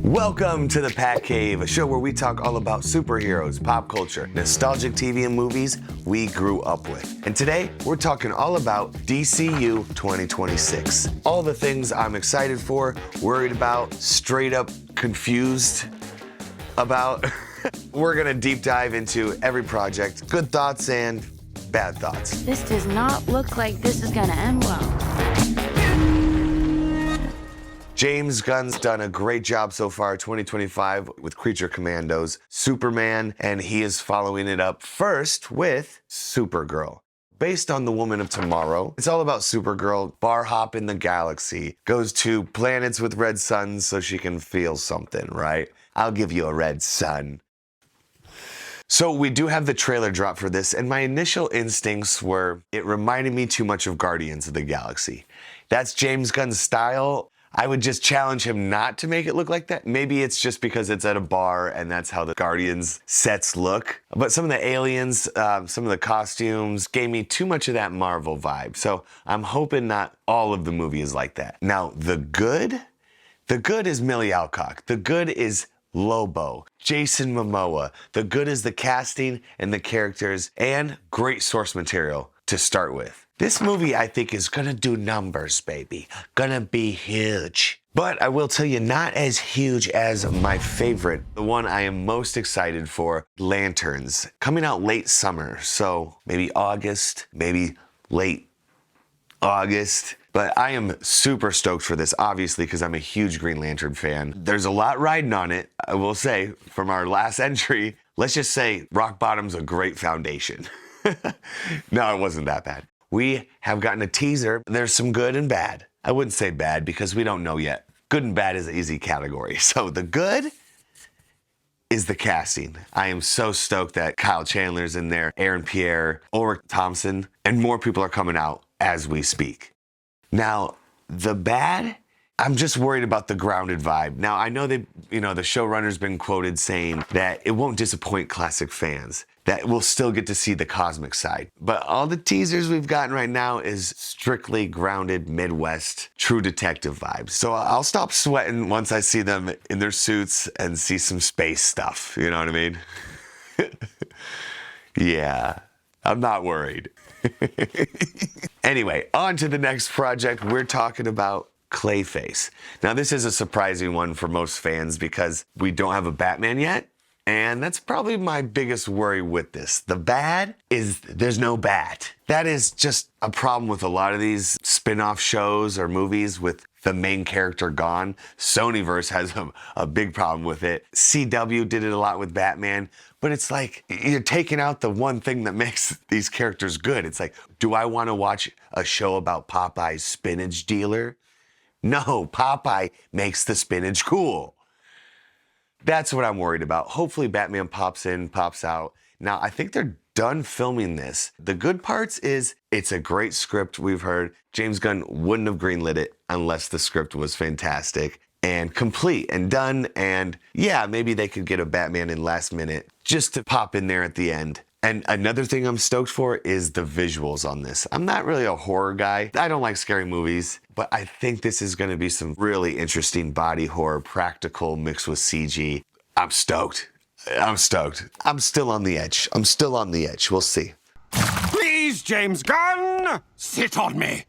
Welcome to the Pat Cave, a show where we talk all about superheroes, pop culture, nostalgic TV and movies we grew up with. And today, we're talking all about DCU 2026. All the things I'm excited for, worried about, straight up confused about. We're gonna deep dive into every project, good thoughts and bad thoughts. This does not look like this is gonna end well. James Gunn's done a great job so far, 2025, with Creature Commandos, Superman, and he is following it up first with Supergirl. Based on the Woman of Tomorrow, it's all about Supergirl, bar hop in the galaxy, goes to planets with red suns so she can feel something, right? I'll give you a red sun. So we do have the trailer drop for this, and my initial instincts were it reminded me too much of Guardians of the Galaxy. That's James Gunn's style. I would just challenge him not to make it look like that. Maybe it's just because it's at a bar and that's how the Guardians sets look. But some of the aliens, some of the costumes gave me too much of that Marvel vibe. So I'm hoping not all of the movie is like that. Now, the good is Millie Alcock. The good is Lobo, Jason Momoa. The good is the casting and the characters and great source material to start with. This movie, I think, is gonna do numbers, baby. Gonna be huge. But I will tell you, not as huge as my favorite. The one I am most excited for, Lanterns. Coming out late summer, so maybe August, maybe late August. But I am super stoked for this, obviously, because I'm a huge Green Lantern fan. There's a lot riding on it, I will say, from our last entry. Let's just say rock bottom's a great foundation. No, it wasn't that bad. We have gotten a teaser. There's some good and bad. I wouldn't say bad because we don't know yet. Good and bad is an easy category. So the good is the casting. I am so stoked that Kyle Chandler's in there, Aaron Pierre, Ulrich Thompson, and more people are coming out as we speak. Now, the bad, I'm just worried about the grounded vibe. Now, I know the showrunner's been quoted saying that it won't disappoint classic fans, that we'll still get to see the cosmic side. But all the teasers we've gotten right now is strictly grounded Midwest, true detective vibes. So I'll stop sweating once I see them in their suits and see some space stuff, you know what I mean? Yeah, I'm not worried. Anyway, on to the next project. We're talking about Clayface. Now, this is a surprising one for most fans because we don't have a Batman yet. And that's probably my biggest worry with this. The bad is there's no Bat. That is just a problem with a lot of these spin-off shows or movies with the main character gone. Sonyverse has a big problem with it. CW did it a lot with Batman. But it's like you're taking out the one thing that makes these characters good. It's like, do I want to watch a show about Popeye's spinach dealer? No, Popeye makes the spinach cool. That's what I'm worried about. Hopefully Batman pops in, pops out. Now, I think they're done filming this. The good parts is it's a great script we've heard. James Gunn wouldn't have greenlit it unless the script was fantastic and complete and done. And yeah, maybe they could get a Batman in last minute just to pop in there at the end. And another thing I'm stoked for is the visuals on this. I'm not really a horror guy. I don't like scary movies, but I think this is going to be some really interesting body horror, practical mixed with CG. I'm stoked. I'm stoked. I'm still on the edge. We'll see. Please, James Gunn, sit on me.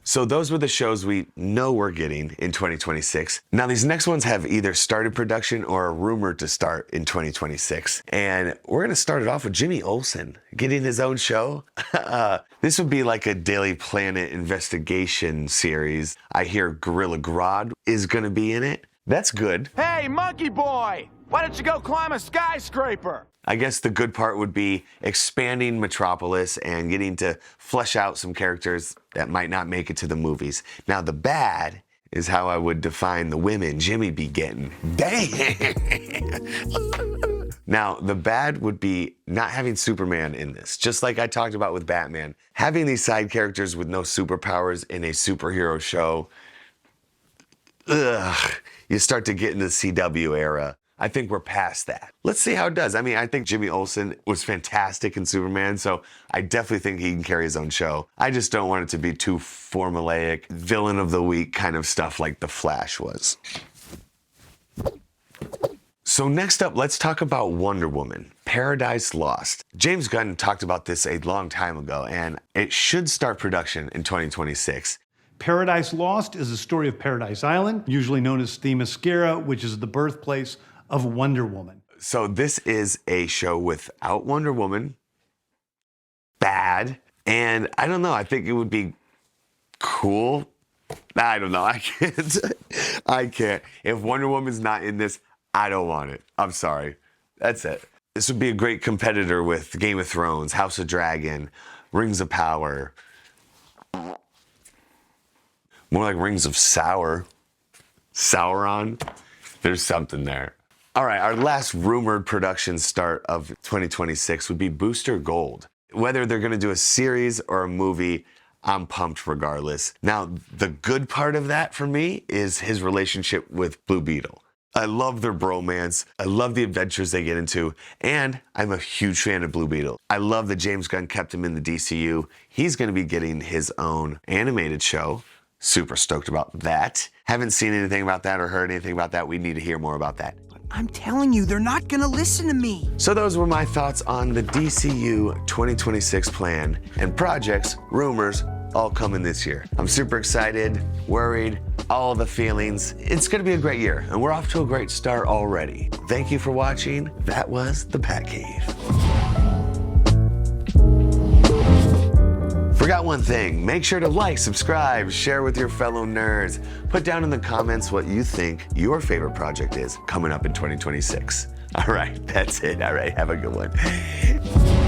So those were the shows we know we're getting in 2026. Now these next ones have either started production or are rumored to start in 2026. And we're gonna start it off with Jimmy Olsen getting his own show. This would be like a Daily Planet investigation series. I hear Gorilla Grodd is gonna be in it. That's good. Hey, monkey boy! Why don't you go climb a skyscraper? I guess the good part would be expanding Metropolis and getting to flesh out some characters that might not make it to the movies. Now, the bad is how I would define the women Jimmy be getting. Dang! Now, the bad would be not having Superman in this. Just like I talked about with Batman. Having these side characters with no superpowers in a superhero show, you start to get into the CW era. I think we're past that. Let's see how it does. I mean, I think Jimmy Olsen was fantastic in Superman, so I definitely think he can carry his own show. I just don't want it to be too formulaic, villain of the week kind of stuff like The Flash was. So next up, let's talk about Wonder Woman, Paradise Lost. James Gunn talked about this a long time ago, and it should start production in 2026. Paradise Lost is the story of Paradise Island, usually known as Themyscira, which is the birthplace of Wonder Woman. So this is a show without Wonder Woman, bad, and I don't know, I think it would be cool. I don't know, I can't. I can't. If Wonder Woman's not in this, I don't want it. I'm sorry. That's it. This would be a great competitor with Game of Thrones, House of Dragon, Rings of Power. More like Rings of Sour. Sauron. There's something there. All right, our last rumored production start of 2026 would be Booster Gold. Whether they're going to do a series or a movie, I'm pumped regardless. Now, the good part of that for me is his relationship with Blue Beetle. I love their bromance. I love the adventures they get into. And I'm a huge fan of Blue Beetle. I love that James Gunn kept him in the DCU. He's going to be getting his own animated show. Super stoked about that. Haven't seen anything about that or heard anything about that. We need to hear more about that. I'm telling you, they're not gonna listen to me. So those were my thoughts on the DCU 2026 plan and projects, rumors, all coming this year. I'm super excited, worried, all the feelings. It's gonna be a great year, and we're off to a great start already. Thank you for watching. That was The Pat Cave. Forgot one thing, make sure to like, subscribe, share with your fellow nerds. Put down in the comments what you think your favorite project is coming up in 2026. All right, that's it. All right, have a good one.